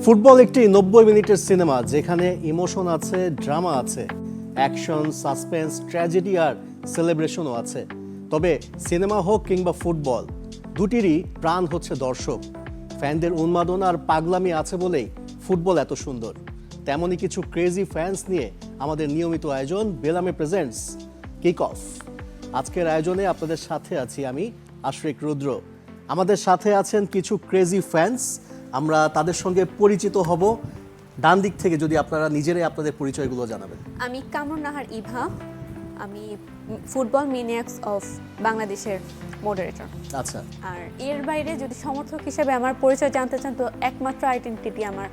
Football একটি 90 মিনিটের cinema যেখানে ইমোশন আছে, ড্রামা আছে, অ্যাকশন, সাসপেন্স, ট্র্যাজেডি আর সেলিব্রেশনও আছে। তবে সিনেমা হোক কিংবা ফুটবল, দুটিরই প্রাণ হচ্ছে দর্শক। ফ্যানদের উন্মাদনা আর পাগলামি আছে বলেই ফুটবল এত সুন্দর। তেমনই কিছু ক্রেজি ফ্যান্স নিয়ে আমাদের নিয়মিত আয়োজন বেলামে প্রেজেন্টস কিক অফ। আজকের আয়োজনে আপনাদের সাথে আছি আমি আশরিক রুদ্র। আমাদের সাথে আছেন কিছু ক্রেজি ফ্যান্স, আমরা তাদের সঙ্গে পরিচিত হব। ডান দিক থেকে যদি আপনারা নিজেরাই আপনাদের পরিচয়গুলো জানাবেন। আমি কামরুন নাহার ইভা, আমি ফুটবল ম্যানিয়াক্স অফ বাংলাদেশের মডারেটর। আচ্ছা, আর এর বাইরে যদি সমর্থক হিসেবে আমার পরিচয় জানতে চান তো একমাত্র আইডেন্টিটি আমার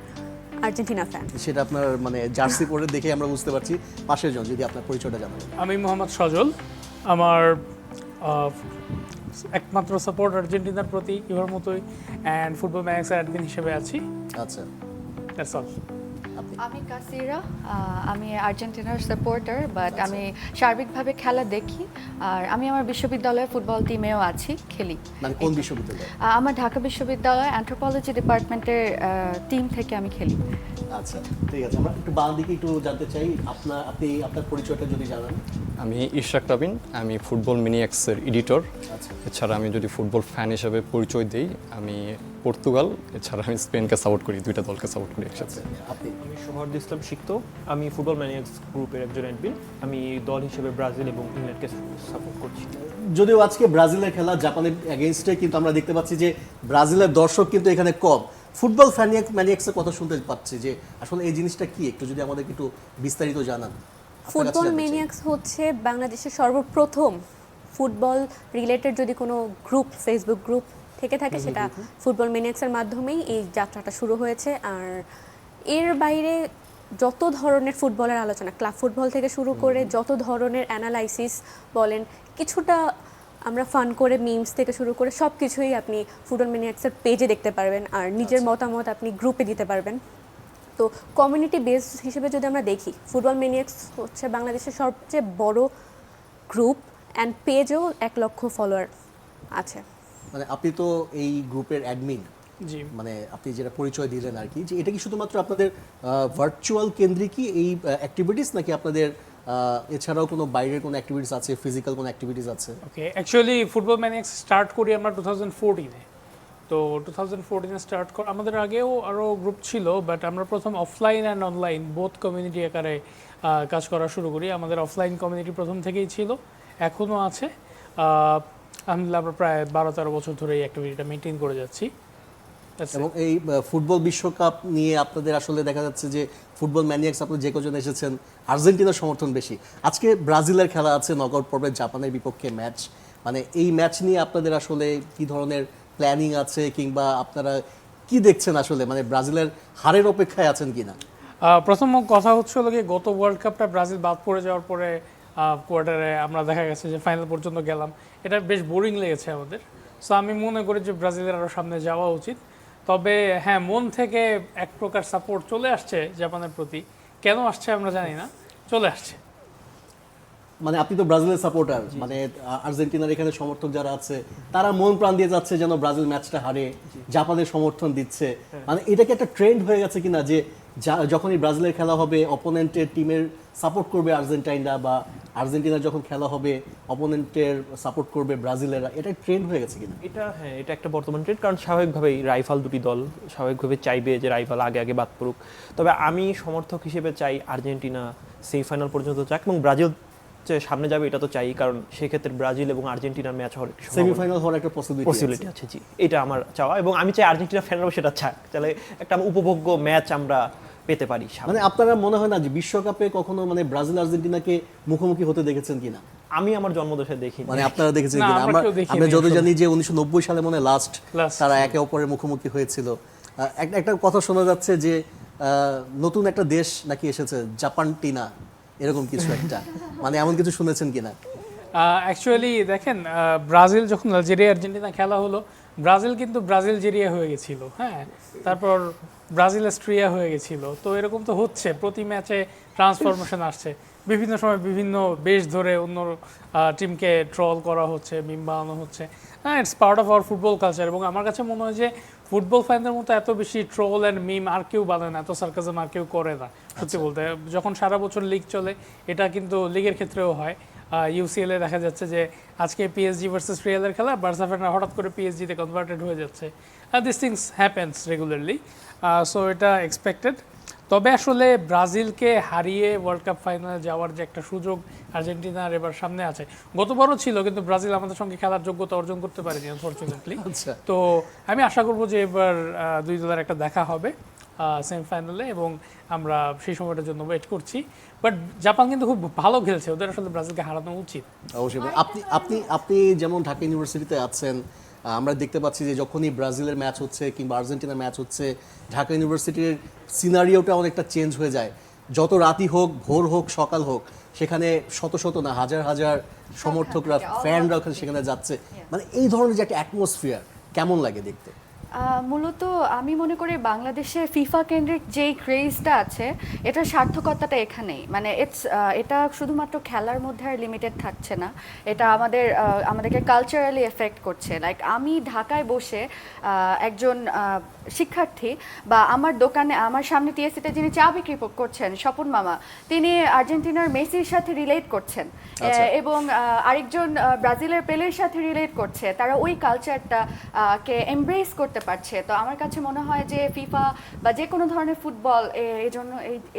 আর্জেন্টিনা ফ্যান। সেটা আপনার মানে জার্সি পরে দেখে আমরা বুঝতে পারছি। পাশের জন যদি আপনার পরিচয়টা জানাবেন। আমি মোহাম্মদ সজল, আমার একমাত্র সাপোর্ট আর্জেন্টিনার প্রতি ইভার মতোই, অ্যান্ড ফুটবল ম্যানেজার অ্যাডমিন হিসেবে আছি। আচ্ছা, দ্যাটস অল। আমি কাসিরা, আমি আর্জেন্টিনার সাপোর্টার, বাট আমি সার্বিকভাবে খেলা দেখি। আর আমি আমার বিশ্ববিদ্যালয়ের ফুটবল টিমেও আছি, খেলি। মানে কোন বিশ্ববিদ্যালয়? আমার ঢাকা বিশ্ববিদ্যালয় অ্যানথ্রোপোলজি ডিপার্টমেন্টের টিম থেকে আমি খেলি। আচ্ছা, ঠিক আছে। আমরা একটু বাম দিকে একটু জানতে চাই, আপনি আপনার পরিচয়টা যদি জানান। আমি ইশরাক রাবিন, আমি ফুটবল মিনিয়াক্সের এডিটর। আচ্ছা, এছাড়া আমি যদি ফুটবল ফ্যান হিসেবে পরিচয় দিই, আমি পর্তুগাল, এছাড়া আমি স্পেনকে সাপোর্ট করি, দুইটা দলকে সাপোর্ট করি একসাথে। আপনি? আমি সোহরাওয়ার্দী ইসলাম সিক্ত, আমি ফুটবল ম্যানিয়াক্স গ্রুপের একজন অ্যাডমিন। আমি দল হিসেবে ব্রাজিল এবং ইংল্যান্ডকে সাপোর্ট করছি। যদিও আজকে ব্রাজিলের খেলা জাপানের এগেইনস্টে, কিন্তু আমরা দেখতে পাচ্ছি যে ব্রাজিলের দর্শক কিন্তু এখানে কম। ফুটবল ম্যানিয়াক্সের কথা শুনতে পাচ্ছি যে আসলে এই জিনিসটা কি, একটু যদি আমাদের একটু বিস্তারিত জানান। ফুটবল ম্যানিয়াক্স হচ্ছে বাংলাদেশের সর্বপ্রথম ফুটবল রিলেটেড যদি কোনো গ্রুপ, ফেসবুক গ্রুপ থেকে থাকে, সেটা ফুটবল ম্যানিয়াক্সের মাধ্যমেই এই যাত্রাটা শুরু হয়েছে। আর এর বাইরে যত ধরনের ফুটবলের আলোচনা, ক্লাব ফুটবল থেকে শুরু করে যত ধরনের অ্যানালাইসিস বলেন, কিছুটা আমরা ফান করে মিমস থেকে শুরু করে সব কিছুই আপনি ফুটবল ম্যানিয়াক্সের পেজে দেখতে পারবেন। আর নিজের মতামত আপনি গ্রুপে দিতে পারবেন। তো কমিউনিটি বেস হিসেবে যদি আমরা দেখি, ফুটবল ম্যানিয়াক্স হচ্ছে বাংলাদেশের সবচেয়ে বড় গ্রুপ, অ্যান্ড পেজও 1 লক্ষ ফলোয়ার আছে। মানে আপনি তো এই গ্রুপের অ্যাডমিন, জি, মানে আপনি যেটা পরিচয় দিলেন আর কি, যে এটা কি শুধুমাত্র আপনাদের ভার্চুয়াল কেন্দ্রিকই এই অ্যাক্টিভিটিস, নাকি আপনাদের এছাড়াও কোনো বাইরের কোনো অ্যাক্টিভিটিস আছে, ফিজিক্যাল কোনো অ্যাক্টিভিটিস আছে? ওকে, অ্যাকচুয়ালি ফুটবল ম্যানিয়াক্স স্টার্ট করি আমরা 2014-এ। তো 2014-এ স্টার্ট করা, আমাদের আগেও আরও গ্রুপ ছিল, বাট আমরা প্রথম offline and online both community আকারে কাজ করা শুরু করি। আমাদের অফলাইন কমিউনিটি প্রথম থেকেই ছিল, এখনও আছে। আলহামদুলিল্লাহ আমরা প্রায় 12-13 বছর ধরে এই অ্যাক্টিভিটিটা মেনটেন করে যাচ্ছি। এবং এই ফুটবল বিশ্বকাপ নিয়ে আপনাদের আসলে দেখা যাচ্ছে যে ফুটবল ম্যানিয়াক্স আপনারা যে কজন এসেছেন, আর্জেন্টিনার সমর্থন বেশি। আজকে ব্রাজিলের খেলা আছে, নকআউট পর্বে জাপানের বিপক্ষে ম্যাচ। মানে এই ম্যাচ নিয়ে আপনাদের আসলে কি ধরনের প্ল্যানিং আছে, কিংবা আপনারা কি দেখছেন আসলে, মানে ব্রাজিলের হারের অপেক্ষায় আছেন কিনা? প্রথম কথা হচ্ছে হলো গিয়ে, গত ওয়ার্ল্ড কাপটা ব্রাজিল বাদ পড়ে যাওয়ার পরে কোয়ার্টারে আমরা দেখা গেছে যে ফাইনাল পর্যন্ত গেলাম, এটা বেশ বোরিং লেগেছে আমাদের। সো আমি মনে করি যে ব্রাজিলের আরও সামনে যাওয়া উচিত। তবে হ্যাঁ, মন থেকে এক প্রকার সাপোর্ট চলে আসছে জাপানের প্রতি। কেন আসছে আমরা জানি না, চলে আসছে। মানে আপনি তো ব্রাজিলের সাপোর্টার, মানে আর্জেন্টিনার এখানে সমর্থক যারা আছে তারা মন প্রাণ দিয়ে যাচ্ছে যেন ব্রাজিল ম্যাচটা হারে, জাপানের সমর্থন দিচ্ছে। মানে এটা কি একটা ট্রেন্ড হয়ে গেছে কিনা, যে যখনই ব্রাজিলের খেলা হবে অপোনেন্টের টিমের সাপোর্ট করবে আর্জেন্টাইনরা, বা আর্জেন্টিনার যখন খেলা হবে অপোনেন্টের সাপোর্ট করবে ব্রাজিলেরা, এটা ট্রেন্ড হয়ে গেছে কিনা? হ্যাঁ, এটা একটা বর্তমান ট্রেন্ড, কারণ স্বাভাবিকভাবেই রাইভাল দুটি দল স্বাভাবিকভাবে চাইবে যে রাইভাল আগে আগে বাদ পড়ুক। তবে আমি সমর্থক হিসেবে চাই আর্জেন্টিনা সেমিফাইনাল পর্যন্ত যাক, এবং ব্রাজিল যে সামনে যাবে এটা তো চাই, কারণ সেক্ষেত্রে ব্রাজিল এবং আর্জেন্টিনার ম্যাচ হওয়ার সেমিফাইনাল হওয়ার একটা পসিবিলিটি আছে। জি, এটা আমার চাওয়া, এবং আমি চাই আর্জেন্টিনা ফ্যানরাও সেটা চাক, তাহলে একটা উপভোগ্য ম্যাচ আমরা পেতে পারি। মানে আপনারা মনে হয় না যে বিশ্বকাপে কখনো মানে ব্রাজিল আর্জেন্টিনাকে মুখোমুখি হতে দেখেছেন কিনা? আমি আমার জন্মদশায় দেখি, মানে আপনারা দেখেছেন না, কিনা? আমরা কেউ দেখিনি আমরা যত আসলে। জানি যে 1990 সালে মনে লাস্ট Last, তারা একে অপরের মুখোমুখি হয়েছিল। একটা কথা শোনা যাচ্ছে যে নতুন একটা দেশ নাকি এসেছে, জাপানটিনা, এরকম কিছু একটা, মানে এমন কিছু শুনেছেন কিনা? অ্যাকচুয়ালি দেখেন, ব্রাজিল যখন আলজেরিয়া আর্জেন্টিনা খেলা হলো, ব্রাজিল কিন্তু ব্রাজিলজেরিয়া হয়ে গেছিল, হ্যাঁ, তারপর ব্রাজিল অস্ট্রিয়া হয়ে গেছিল। তো এরকম তো হচ্ছে, প্রতি ম্যাচে ট্রান্সফরমেশন আসছে, বিভিন্ন সময় বিভিন্ন বেশ ধরে অন্য টিমকে ট্রল করা হচ্ছে, মিম বানানো হচ্ছে। হ্যাঁ, it's part of our football culture. এবং আমার কাছে মনে হয় যে ফুটবল ফ্যানদের মতো এত বেশি ট্রোল অ্যান্ড মিম আর কেউ বানায় না, এত সার্কাজম আর কেউ করে না সত্যি বলতে। যখন সারা বছর লিগ চলে, এটা কিন্তু লিগের ক্ষেত্রেও হয়। ইউসিএল এ দেখা যাচ্ছে যে আজকে পিএসজি ভার্সেস রিয়ালের খেলা, বার্সা ফ্যানরা হঠাৎ করে পিএসজিতে কনভার্টেড হয়ে যাচ্ছে। This things happens regularly, so এটা এক্সপেক্টেড। তবে আসলে ব্রাজিলকে হারিয়ে ওয়ার্ল্ড কাপ ফাইনালে যাওয়ার যে একটা সুযোগ আর্জেন্টিনার এবার সামনে আছে, গতবারও ছিল কিন্তু ব্রাজিল আমাদের সঙ্গে খেলার যোগ্যতা অর্জন করতে পারেনি আনফরচুনেটলি। তো আমি আশা করব যে এবার দুই দলের একটা দেখা হবে সেমিফাইনালে, এবং আমরা সেই সময়টার জন্য ওয়েট করছি। বাট জাপান কিন্তু খুব ভালো খেলছে, ওদের আসলে ব্রাজিলকে হারানো উচিত। অবশ্যই ভাই। আপনি যেমন ঢাকা ইউনিভার্সিটিতে আছেন, আমরা দেখতে পাচ্ছি যে যখনই ব্রাজিলের ম্যাচ হচ্ছে কিংবা আর্জেন্টিনার ম্যাচ হচ্ছে, ঢাকা ইউনিভার্সিটির সিনারিওটা অনেকটা চেঞ্জ হয়ে যায়। যত রাতই হোক, ভোর হোক, সকাল হোক, সেখানে শত শত না হাজার হাজার সমর্থকরা, ফ্যানরা সেখানে যাচ্ছে। মানে এই ধরনের যে একটা অ্যাটমসফিয়ার কেমন লাগে দেখতে? মূলত আমি মনে করি বাংলাদেশে ফিফা কেন্দ্রিক যেই ক্রেজটা আছে, এটার সার্থকতাটা এখানেই। মানে এটা শুধুমাত্র খেলার মধ্যে আর লিমিটেড থাকছে না, এটা আমাদেরকে কালচারালি এফেক্ট করছে। লাইক আমি ঢাকায় বসে একজন শিক্ষার্থী, বা আমার দোকানে আমার সামনে টিএসসিতে যিনি চা বিক্রি করছেন স্বপন মামা, তিনি আর্জেন্টিনার মেসির সাথে রিলেট করছেন, এবং আরেকজন ব্রাজিলের পেলের সাথে রিলেট করছে। তারা ওই কালচারটা কে এমব্রেস করতে পারছে। তো আমার কাছে মনে হয় যে ফিফা বা যে কোনো ধরনের ফুটবল এই জন্য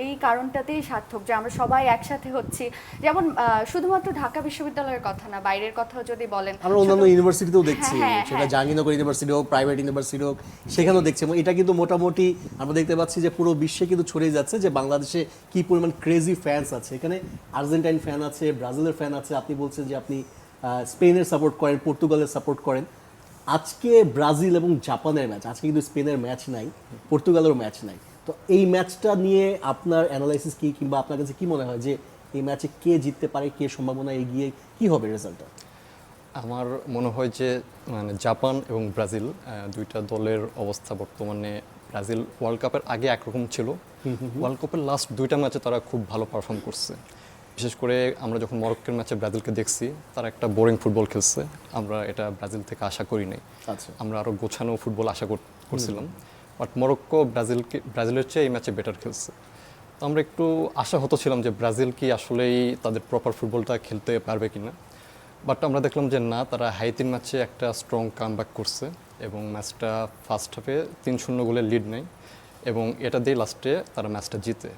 এই কারণটাতেই সার্থক যে আমরা সবাই একসাথে হচ্ছি। যেমন শুধুমাত্র ঢাকা বিশ্ববিদ্যালয়ের কথা না, বাইরের কথাও যদি বলেন, আমরা অন্যান্য ইউনিভার্সিটিতেও দেখছি, হ্যাঁ, সেটা হ্যাঁ। জাহাঙ্গীরনগর ইউনিভার্সিটি হোক, প্রাইভেট ইউনিভার্সিটি হোক, সেখানেও দেখছি। এবং এটা কিন্তু মোটামুটি আমরা দেখতে পাচ্ছি যে পুরো বিশ্বে কিন্তু ছড়িয়ে যাচ্ছে যে বাংলাদেশে কি পরিমাণ ক্রেজি ফ্যান্স আছে। এখানে আর্জেন্টাইন ফ্যান আছে, ব্রাজিলের ফ্যান আছে, আপনি বলছেন যে আপনি স্পেনের সাপোর্ট করেন, পর্তুগালের সাপোর্ট করেন। আজকে ব্রাজিল এবং জাপানের ম্যাচ, আজকে কিন্তু স্পেনের ম্যাচ নাই, পর্তুগালেরও ম্যাচ নাই। তো এই ম্যাচটা নিয়ে আপনার অ্যানালাইসিস কি, কিংবা আপনার কাছে কি মনে হয় যে এই ম্যাচে কে জিততে পারে, কে সম্ভাবনা এগিয়ে, কি হবে রেজাল্টটা? আমার মনে হয় যে মানে জাপান এবং ব্রাজিল দুইটা দলের অবস্থা বর্তমানে, ব্রাজিল ওয়ার্ল্ড কাপের আগে একরকম ছিল, ওয়ার্ল্ড কাপের লাস্ট দুইটা ম্যাচে তারা খুব ভালো পারফর্ম করছে। বিশেষ করে আমরা যখন মরক্কোর ম্যাচে ব্রাজিলকে দেখছি, তারা একটা বোরিং ফুটবল খেলছে, আমরা এটা ব্রাজিল থেকে আশা করি নাই। আচ্ছা, আমরা আরও গোছানো ফুটবল আশা করছিলাম, বাট মরক্কো ব্রাজিলের চেয়ে এই ম্যাচে বেটার খেলছে। তো আমরা একটু আশা হতো ছিলাম যে ব্রাজিল কি আসলেই তাদের প্রপার ফুটবলটা খেলতে পারবে কিনা, বাট আমরা দেখলাম যে না, তারা হাইতির ম্যাচে একটা স্ট্রং কামব্যাক করছে এবং ম্যাচটা ফার্স্ট হাফে 3-0 গোলের লিড নেয়, এবং এটা দিয়ে লাস্টে তারা ম্যাচটা জিতে।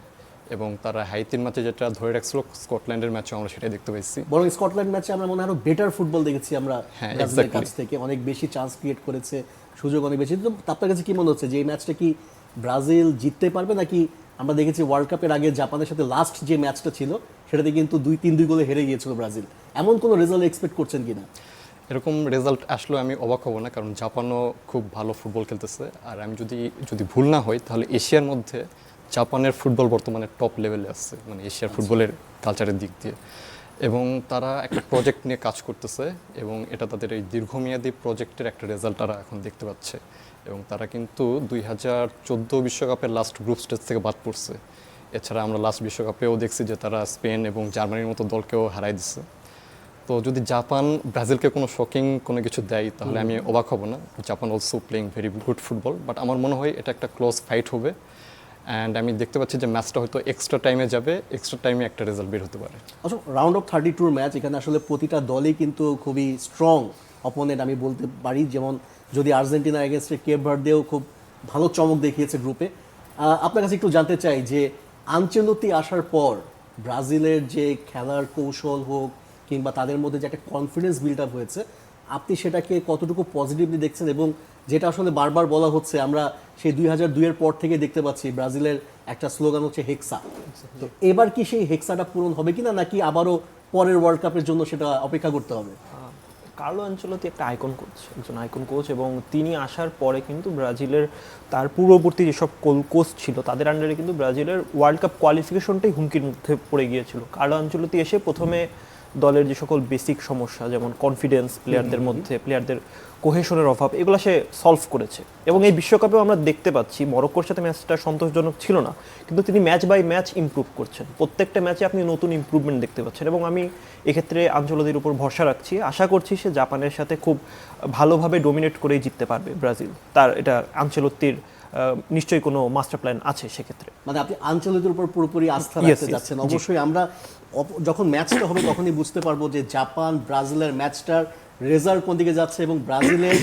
এবং তারা হাইতির ম্যাচে যেটা ধরে রাখছিল, স্কটল্যান্ডের ম্যাচে আমরা সেটাই দেখতে পাইছি। বরং স্কটল্যান্ড ম্যাচে আমরা মনে হয় আরো বেটার ফুটবল দেখেছি আমরা হ্যাঁ, ব্রাজিলের exactly. কাছ থেকে, অনেক বেশি চান্স ক্রিয়েট করেছে, সুযোগ অনেক বেশি। তো আপনার কাছে কি মনে হচ্ছে যে এই ম্যাচটা কি ব্রাজিল জিততে পারবে, নাকি আমরা দেখেছি ওয়ার্ল্ড কাপের আগে জাপানের সাথে লাস্ট যে ম্যাচটা ছিল সেটাতে কিন্তু 2-3 গোলে হেরে গিয়েছিল ব্রাজিল, এমন কোনো রেজাল্ট এক্সপেক্ট করছেন কিনা? এরকম রেজাল্ট আসলে আমি অবাক হব না, কারণ জাপানও খুব ভালো ফুটবল খেলতেছে। আর আমি যদি ভুল না হই, তাহলে এশিয়ার মধ্যে জাপানের ফুটবল বর্তমানে টপ লেভেলে আছে, মানে এশিয়ার ফুটবলের কালচারের দিক দিয়ে। এবং তারা একটা প্রজেক্ট নিয়ে কাজ করতেছে, এবং এটা তাদের এই দীর্ঘমেয়াদী প্রজেক্টের একটা রেজাল্ট তারা এখন দেখতে পাচ্ছে। এবং তারা কিন্তু 2014 বিশ্বকাপের লাস্ট গ্রুপ স্টেজ থেকে বাদ পড়ছে। এছাড়া আমরা লাস্ট বিশ্বকাপেও দেখছি যে তারা স্পেন এবং জার্মানির মতো দলকেও হারাই দিচ্ছে। তো যদি জাপান ব্রাজিলকে কোনো শকিং কোনো কিছু দেয়, তাহলে আমি অবাক হব না। Japan also playing very good football, but আমার মনে হয় এটা একটা ক্লোজ ফাইট হবে। অ্যান্ড আমি দেখতে পাচ্ছি যে ম্যাচটা হয়তো এক্সট্রা টাইমে যাবে, এক্সট্রা টাইমে একটা রেজাল্ট বের হতে পারে। আচ্ছা, রাউন্ড অফ 32 ম্যাচ, এখানে আসলে প্রতিটা দলই কিন্তু খুবই স্ট্রং অপোনেন্ট আমি বলতে পারি। যেমন যদি আর্জেন্টিনা এগেনস্টে কেপ ভার্দেও খুব ভালো চমক দেখিয়েছে গ্রুপে। আপনার কাছে একটু জানতে চাই যে আনচেলত্তি আসার পর ব্রাজিলের যে খেলার কৌশল হোক কিংবা তাদের মধ্যে যে একটা কনফিডেন্স বিল্ড আপ হয়েছে, আপনি সেটাকে কতটুকু পজিটিভলি দেখছেন? এবং যেটা আসলে বারবার বলা হচ্ছে, আমরা সেই 2002-এর পর থেকে দেখতে পাচ্ছি ব্রাজিলের একটা স্লোগান হচ্ছে হেক্সা। তো এবার কি সেই হেক্সাটা পূরণ হবে কিনা, নাকি আবারও পরের ওয়ার্ল্ড কাপের জন্য সেটা অপেক্ষা করতে হবে? কার্লো আনচেলত্তি একটা একজন আইকন কোচ, এবং তিনি আসার পরে কিন্তু ব্রাজিলের তার পূর্ববর্তী যেসব কোচ ছিল তাদের আন্ডারে কিন্তু ব্রাজিলের ওয়ার্ল্ড কাপ কোয়ালিফিকেশনটাই হুমকির মধ্যে পড়ে গিয়েছিল। কার্লো আনচেলত্তি এসে প্রথমে দলের যে সকল বেসিক সমস্যা যেমন কনফিডেন্স প্লেয়ারদের মধ্যে, প্লেয়ারদের কোহেশনের অভাব, এগুলো সে সলভ করেছে। এবং এই বিশ্বকাপেও আমরা দেখতে পাচ্ছি মরক্কোর সাথে ম্যাচটা সন্তোষজনক ছিল না, কিন্তু তিনি ম্যাচ বাই ম্যাচ ইমপ্রুভ করছেন। প্রত্যেকটা ম্যাচে আপনি নতুন ইমপ্রুভমেন্ট দেখতে পাচ্ছেন এবং আমি এক্ষেত্রে আঞ্চলতির উপর ভরসা রাখছি। আশা করছি সে জাপানের সাথে খুব ভালোভাবে ডোমিনেট করেই জিততে পারবে ব্রাজিল। তার এটা আঞ্চলতির নিশ্চয়ই কোনো মাস্টার প্ল্যান আছে সেক্ষেত্রে। মানে আপনি আঞ্চলিকের উপর পুরোপুরি আস্থা Yes, রাখতে yes, যাচ্ছেন। জি। অবশ্যই আমরা যখন ম্যাচটা হবে তখনই বুঝতে পারবো যে জাপান ব্রাজিলের ম্যাচটার রেজাল্ট কোন দিকে যাচ্ছে এবং ব্রাজিলের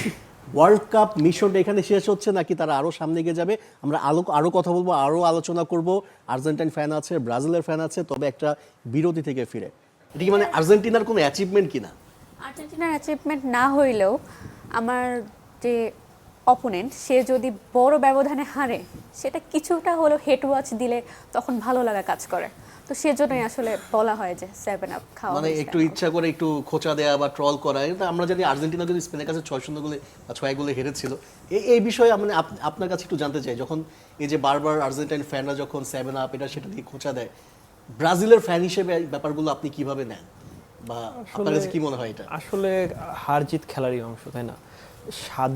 ওয়ার্ল্ড কাপ মিশনটা এখানে শেষ হচ্ছে নাকি তারা আরও সামনে এগিয়ে যাবে। আমরা আরও কথা বলবো, আরও আলোচনা করব। আর্জেন্টাইন ফ্যান আছে, ব্রাজিলের ফ্যান আছে, তবে একটা বিরতি থেকে ফিরে। এটা কি মানে আর্জেন্টিনার কোনো অ্যাচিভমেন্ট কিনা? আর্জেন্টিনার অ্যাচিভমেন্ট না হইলেও আমার যে অপোনেন্ট সে যদি বড় ব্যবধানে হারে, সেটা কিছুটা হলেও হেড ওয়াচ দিলে তখন ভালো লাগা কাজ করে। তো সেজন্যই আসলে বলা হয় যে 7 আপ খাওয়া মানে হয়েছে একটু এখন। ইচ্ছা করে একটু খোঁচা দেয়া বা ট্রল করা, এটা আমরা জানি আর্জেন্টিনা কিন্তু স্পেনের কাছে 6-0 গোলে বা 6 গোলে হেরেছিল। এই বিষয়ে মানে আপনার কাছে একটু জানতে চাই, যখন এই যে বারবার আর্জেন্টাইন ফ্যানরা যখন 7 আপ এটা সেটা দিয়ে খোঁচা দেয়, ব্রাজিলের ফ্যান হিসেবে এই ব্যাপারগুলো আপনি কিভাবে নেন বা আপনার কাছে কি মনে হয় এটা? আসলে হার জিত খেলারই অংশ, তাই না? 7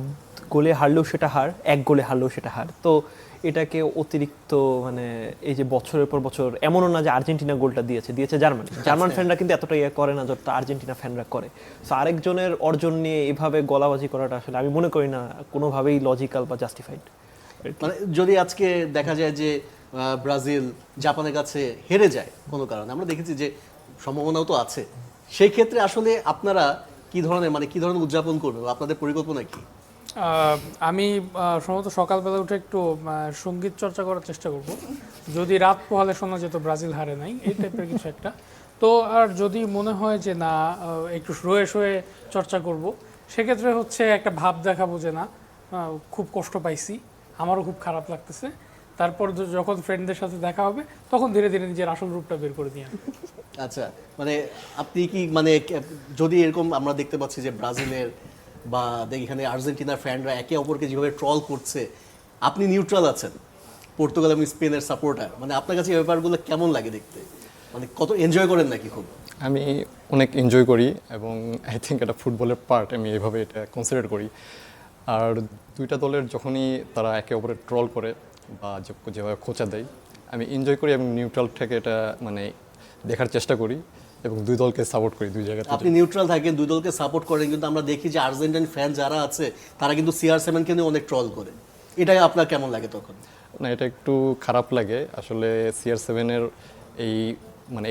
গোলে হারলেও সেটা হার, 1 গোলে হারলেও সেটা হার। তো এটাকে অতিরিক্ত মানে এই যে বছরের পর বছর, এমনও না যে আর্জেন্টিনা গোলটা দিয়েছে জার্মান ফ্যানরা কিন্তু এতটা ইয়ে করে না যতটা আর্জেন্টিনা ফ্যানরা করে। সো আরেকজনের অর্জন নিয়ে এভাবে গলাবাজি করাটা আসলে আমি মনে করি না কোনোভাবেই লজিক্যাল বা জাস্টিফাইড। মানে যদি আজকে দেখা যায় যে ব্রাজিল জাপানের কাছে হেরে যায় কোনো কারণে, আমরা দেখেছি যে সম্ভাবনাও তো আছে, সেই ক্ষেত্রে আসলে আপনারা কি ধরনের উদযাপন করবেন, আপনাদের পরিকল্পনা কি? আমি সম্ভবত সকালবেলা উঠে একটু সঙ্গীত চর্চা করার চেষ্টা করব, যদি রাত পোহালে শোনা যেত ব্রাজিল হারে নাই, এই টাইপের কিছু একটা। তো আর যদি মনে হয় যে না একটু শুয়ে শুয়ে চর্চা করব, সেক্ষেত্রে হচ্ছে একটা ভাব দেখাবো যে না খুব কষ্ট পাইছি, আমারও খুব খারাপ লাগতেছে। তারপর যখন ফ্রেন্ডদের সাথে দেখা হবে তখন ধীরে ধীরে নিজের আসল রূপটা বের করে দিয়ে আনবো। আচ্ছা, মানে আপনি কি মানে যদি এরকম আমরা দেখতে পাচ্ছি যে ব্রাজিলের বা এখানে আর্জেন্টিনার ফ্যানরা একে অপরকে যেভাবে ট্রল করছে, আপনি নিউট্রাল আছেন, পর্তুগাল এবং স্পেনের সাপোর্টার, মানে আপনার কাছে এই ব্যাপারগুলো কেমন লাগে দেখতে? মানে কত এনজয় করেন নাকি খুব? আমি অনেক এনজয় করি এবং আই থিঙ্ক এটা ফুটবলের পার্ট, আমি এইভাবে এটা কনসিডার করি। আর দুইটা দলের যখনই তারা একে অপরের ট্রল করে বা যেভাবে খোঁচা দেয়, আমি এনজয় করি এবং নিউট্রাল থেকে এটা মানে দেখার চেষ্টা করি এবং দুই দলকে সাপোর্ট করি দুই জায়গাতে। আপনি নিউট্রাল থাকেন, দুই দলকে সাপোর্ট করেন, কিন্তু আমরা দেখি যে আর্জেন্টাইন ফ্যান যারা আছে তারা কিন্তু CR7-কে নিয়ে অনেক ট্রল করে। এটাই আপনার কেমন লাগে তখন? না, এটা একটু খারাপ লাগে আসলে। CR7-এর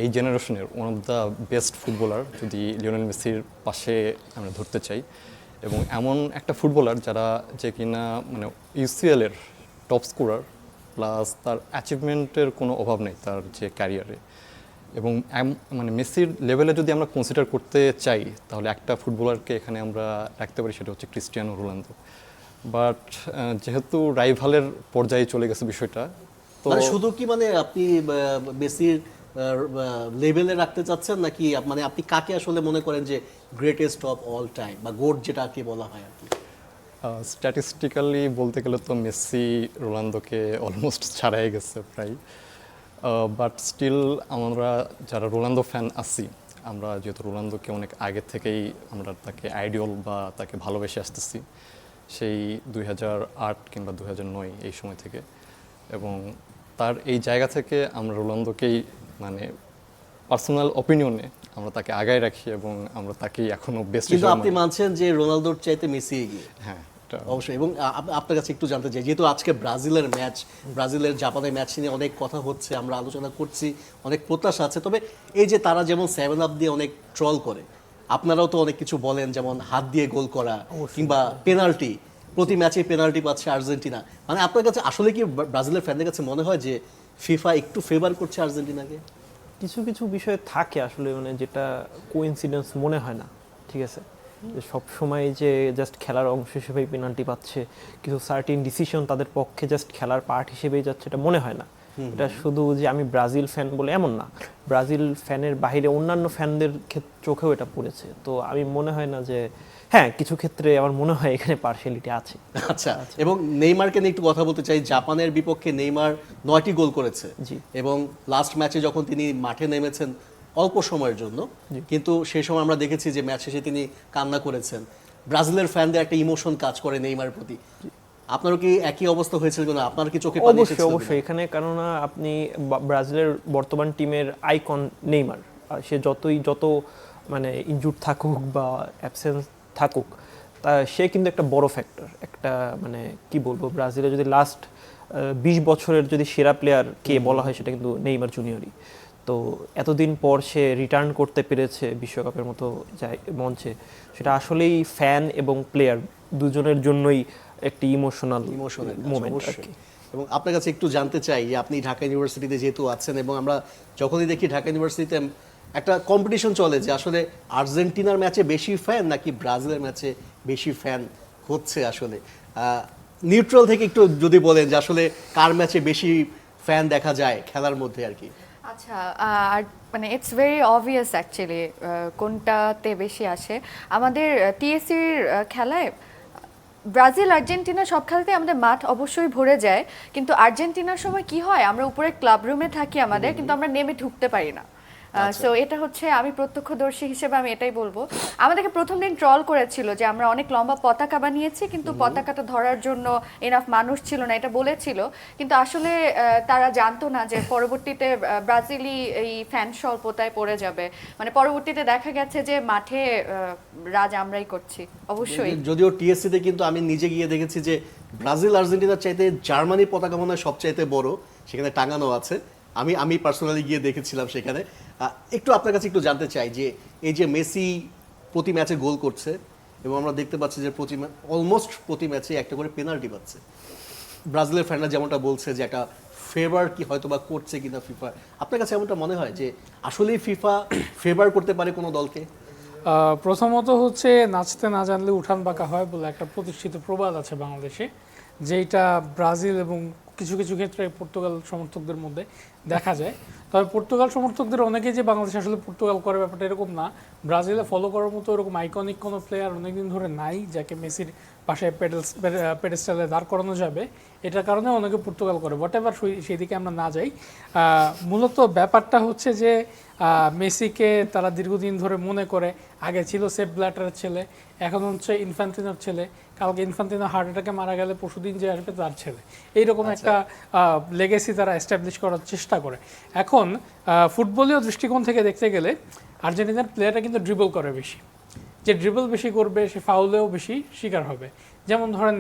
এই জেনারেশনের one of the best footballer যদি লিওনেল মেসির পাশে আমরা ধরতে চাই, এবং এমন একটা ফুটবলার যে কিনা মানে UCL এর টপ স্কোরার, প্লাস তার অ্যাচিভমেন্টের কোনো অভাব নেই তার যে ক্যারিয়ারে। এবং মানে মেসির লেভেলে যদি আমরা কনসিডার করতে চাই তাহলে একটা ফুটবলারকে এখানে আমরা রাখতে পারি, সেটা হচ্ছে ক্রিস্টিয়ানো রোনালদো। বাট যেহেতু রাইভালের পর্যায়ে চলে গেছে বিষয়টা, তো মানে শুধু কি মানে আপনি মেসির লেভেলে রাখতে চাচ্ছেন নাকি মানে আপনি কাকে আসলে মনে করেন যে গ্রেটেস্ট অফ অল টাইম বা গোট যেটাকে বলা হয় আর কি? স্ট্যাটিস্টিক্যালি বলতে গেলে তো মেসি রোনালদোকে অলমোস্ট ছাড়াই গেছে প্রায়। বাট স্টিল আমরা যারা রোনালদো ফ্যান আছি, আমরা যেহেতু রোনালদোকে অনেক আগে থেকেই আমরা তাকে আইডিয়াল বা তাকে ভালোবেসে আসতেছি, সেই 2008 কিংবা 2009 এই সময় থেকে, এবং তার এই জায়গা থেকে আমরা রোনালদোকেই মানে পার্সোনাল অপিনিয়নে আমরা তাকে আগায় রাখি এবং আমরা তাকেই এখনো বেস্ট। কিন্তু আপনি মানছেন যে রোনালদোর চাইতে মেসি এগিয়ে? হ্যাঁ, অবশ্যই। এবং আপনার কাছে একটু জানতে চাই, যেহেতু আজকে ব্রাজিলের জাপানের ম্যাচ নিয়ে অনেক কথা হচ্ছে, আমরা আলোচনা করছি, অনেক প্রত্যাশা আছে, তবে এই যে তারা যেমন 7 আপ দিয়ে অনেক ট্রল করে, আপনারাও তো অনেক কিছু বলেন, যেমন হাত দিয়ে গোল করা কিংবা পেনাল্টি, প্রতি ম্যাচে পেনাল্টি পাচ্ছে আর্জেন্টিনা। মানে আপনার কাছে আসলে কি ব্রাজিলের ফ্যানদের কাছে মনে হয় যে ফিফা একটু ফেভার করছে আর্জেন্টিনাকে? কিছু কিছু বিষয় থাকে আসলে মানে যেটা কোইন্সিডেন্স মনে হয় না, ঠিক আছে? সব সময় যে জাস্ট খেলার অংশ হিসেবেই পেনাল্টি পাচ্ছে, কিছু সার্টিন ডিসিশন তাদের পক্ষে জাস্ট খেলার পার্ট হিসেবেই যাচ্ছে, এটা মনে হয় না। এটা শুধু যে আমি ব্রাজিল ফ্যান বলে এমন না, ব্রাজিল ফ্যানের বাইরে অন্যান্য ফ্যানদের চোখেও এটা পড়েছে। তো আমি মনে হয় না যে, হ্যাঁ কিছু ক্ষেত্রে আমার মনে হয় এখানে পার্শিয়ালিটি আছে। আচ্ছা, এবং নেইমারকে নিয়ে একটু কথা বলতে চাই। জাপানের বিপক্ষে নেইমার 9টি গোল করেছে, এবং লাস্ট ম্যাচে যখন তিনি মাঠে নেমেছেন অল্প সময়ের জন্য, কিন্তু সেই সময় আমরা দেখেছি যে ম্যাচ শেষে তিনি কান্না করেছেন। ব্রাজিলের ফ্যানদের একটা ইমোশন কাজ করে নেইমারের প্রতি। আপনারও কি একই অবস্থা হয়েছিল কিনা? আপনার কি চোখে পানি অবশ্যই এসেছিল কিনা? অবশ্যই এখানে, কেননা আপনি ব্রাজিলের বর্তমান টিমের আইকন নেইমার, আর সে যত মানে ইনজুর থাকুক বা অ্যাবসেন্স থাকুক, তা সে কিন্তু একটা বড় ফ্যাক্টর। একটা মানে কি বলবো, ব্রাজিলের যদি লাস্ট 20 বছরের যদি সেরা প্লেয়ার কে বলা হয়, সেটা কিন্তু নেইমার জুনিয়রই। তো এতদিন পর সে রিটার্ন করতে পেরেছে বিশ্বকাপের মতো মঞ্চে, সেটা আসলেই ফ্যান এবং প্লেয়ার দুজনের জন্যই একটি ইমোশনাল মোমেন্ট আর কি। এবং আপনার কাছে একটু জানতে চাই যে আপনি ঢাকা ইউনিভার্সিটিতে যেহেতু আছেন, এবং আমরা যখনই দেখি ঢাকা ইউনিভার্সিটিতে একটা কম্পিটিশন চলে যে আসলে আর্জেন্টিনার ম্যাচে বেশি ফ্যান নাকি ব্রাজিলের ম্যাচে বেশি ফ্যান হচ্ছে, আসলে নিউট্রাল থেকে একটু যদি বলেন যে আসলে কার ম্যাচে বেশি ফ্যান দেখা যায় খেলার মধ্যে আর কি। আচ্ছা, আর মানে ইটস ভেরি অবভিয়াস অ্যাকচুয়ালি কোনটাতে বেশি আসে। আমাদের টিএসসির খেলায় ব্রাজিল আর্জেন্টিনা সব খেলাতে আমাদের মাঠ অবশ্যই ভরে যায়, কিন্তু আর্জেন্টিনার সময় কি হয়, আমরা উপরে ক্লাব রুমে থাকি আমাদের, কিন্তু আমরা নেমে ঢুকতে পারি না। সো এটা হচ্ছে, আমি প্রত্যক্ষদর্শী হিসেবে আমি এটাই বলবো। আমাদেরকে প্রথম দিন ট্রল করেছিল যে আমরা অনেক লম্বা পতাকা বানিয়েছি, কিন্তু পতাকাটা ধরার জন্য এনাফ মানুষ ছিল না, এটা বলেছিল। কিন্তু আসলে তারা জানতো না যে পরবর্তীতে ব্রাজিলি এই ফ্যান স্বল্পতায় পড়ে যাবে। মানে পরবর্তীতে দেখা গেছে যে মাঠে রাজ আমরাই করছি অবশ্যই। যদিও টিএসসিতে কিন্তু আমি নিজে গিয়ে দেখেছি যে ব্রাজিল আর্জেন্টিনার চাইতে জার্মানির পতাকা মনে হয় সবচাইতে বড়, সেখানে টাঙানো আছে। আমি পার্সোনালি গিয়ে দেখেছিলাম সেখানে। একটু আপনার কাছে একটু জানতে চাই যে এই যে মেসি প্রতি ম্যাচে গোল করছে, এবং আমরা দেখতে পাচ্ছি যে অলমোস্ট প্রতি ম্যাচে একটা করে পেনাল্টি পাচ্ছে, ব্রাজিলের ফ্যানরা যেমনটা বলছে যে একটা ফেভার কি হয়তো বা করছে কিনা ফিফা, আপনার কাছে এমনটা মনে হয় যে আসলেই ফিফা ফেভার করতে পারে কোনো দলকে? প্রথমত হচ্ছে নাচতে না জানলে উঠান বাঁকা হয় বলে একটা প্রতিষ্ঠিত প্রবাদ আছে বাংলাদেশে, যেটা ব্রাজিল এবং কিছু কিছু ক্ষেত্রে পর্তুগাল সমর্থকদের মধ্যে দেখা যায়। তবে পর্তুগাল সমর্থকদের অনেকেই যে বাংলাদেশ আসলে পর্তুগাল করে ব্যাপারটা এরকম না। ব্রাজিলে ফলো করার মতো এরকম আইকনিক কোনো প্লেয়ার অনেকদিন ধরে নাই যাকে মেসির পাশে পেডেস্টালে দাঁড় করানো যাবে। এটার কারণে অনেকে পর্তুগাল করে, হোয়াট এভার, সেই দিকে আমরা না যাই। মূলত ব্যাপারটা হচ্ছে যে মেসিকে তারা দীর্ঘদিন ধরে মনে করে, আগে ছিল সেপ ব্ল্যাটারের ছেলে, এখন হচ্ছে ইনফ্যান্টিনোর ছেলে, কালকে ইনফ্যান্টিনো হার্ট অ্যাটাকে মারা গেলে পরশুদিন যে আসবে তার ছেলে। এইরকম একটা লেগেসি তারা এস্টাবলিশ করার চেষ্টা করে। এখন ফুটবলীয় দৃষ্টিকোণ থেকে দেখতে গেলে আর্জেন্টিনার প্লেয়াররা কিন্তু ড্রিবল করে বেশি, যে ড্রিবল বেশি করবে সে ফাউলেও বেশি শিকার হবে। যেমন ধরেন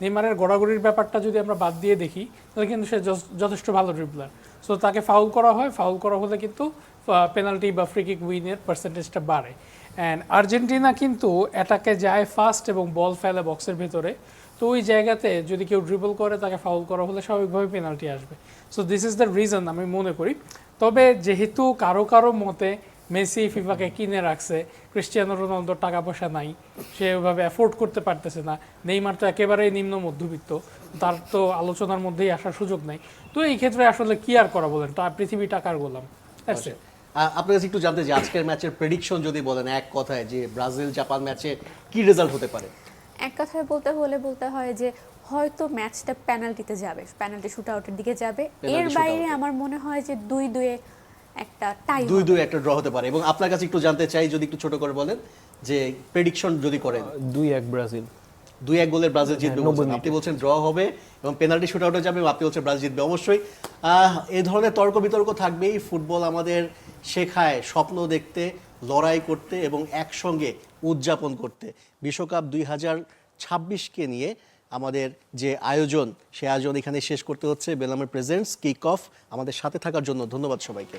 নেইমারের গড়াগড়ির ব্যাপারটা যদি আমরা বাদ দিয়ে দেখি, তাহলে কিন্তু সে যথেষ্ট ভালো ড্রিবলার। সো তাকে ফাউল করা হয়, ফাউল করা হলে কিন্তু পেনাল্টি বা ফ্রি কিক উইনের পার্সেন্টেজটা বাড়ে। অ্যান্ড আর্জেন্টিনা কিন্তু অ্যাটাকে যায় ফাস্ট এবং বল ফেলে বক্সের ভেতরে, তো ওই জায়গাতে যদি কেউ ড্রিবল করে তাকে ফাউল করা হলে স্বাভাবিকভাবে পেনাল্টি আসবে। So this is the reason আমি মনে করি। তবে যেহেতু কারো মতে মেসি ফিফাকে কিনে রাখছে, ক্রিস্টিয়ানো রোনালদোর টাকা পয়সা নাই, সে ওইভাবে অ্যাফোর্ড করতে পারতেছে না, নেইমার তো একেবারেই নিম্ন মধ্যবিত্ত, তার তো আলোচনার মধ্যেই আসার সুযোগ নাই। তো এই ক্ষেত্রে আসলে কি আর করা বলেন, পৃথিবী টাকার গোলাম। আপনার কাছে একটু জানতে চাই আজকের ম্যাচের প্রেডিকশন যদি বলেন এক কথায়, যে ব্রাজিল জাপান ম্যাচে কি রেজাল্ট হতে পারে? এক কথায় বলতে হয় যে হয়তো ম্যাচটা পেনাল্টিতে যাবে, পেনাল্টি শুট আউটের দিকে যাবে। এর বাইরে আমার মনে হয় যে 2-2 একটা টাই, 2-2 একটা ড্র হতে পারে। এবং আপনার কাছে একটু জানতে চাই, যদি একটু ছোট করে বলেন যে প্রেডিকশন যদি করেন। 2-1 ব্রাজিল। 2-1 গোলের ব্রাজিল জিতবে বলছেন, আপনি বলছেন ড্র হবে এবং পেনাল্টি শুট আউটে যাবে, আপনি বলছেন ব্রাজিল জিতবে। অবশ্যই এই ধরনের তর্ক বিতর্ক থাকবেই। ফুটবল আমাদের শেখায় স্বপ্ন দেখতে, লড়াই করতে এবং একসঙ্গে উদযাপন করতে। বিশ্বকাপ 2026কে নিয়ে আমাদের যে আয়োজন, সে আয়োজন এখানে শেষ করতে হচ্ছে। বেলামের প্রেজেন্টস কিক অফ। আমাদের সাথে থাকার জন্য ধন্যবাদ সবাইকে।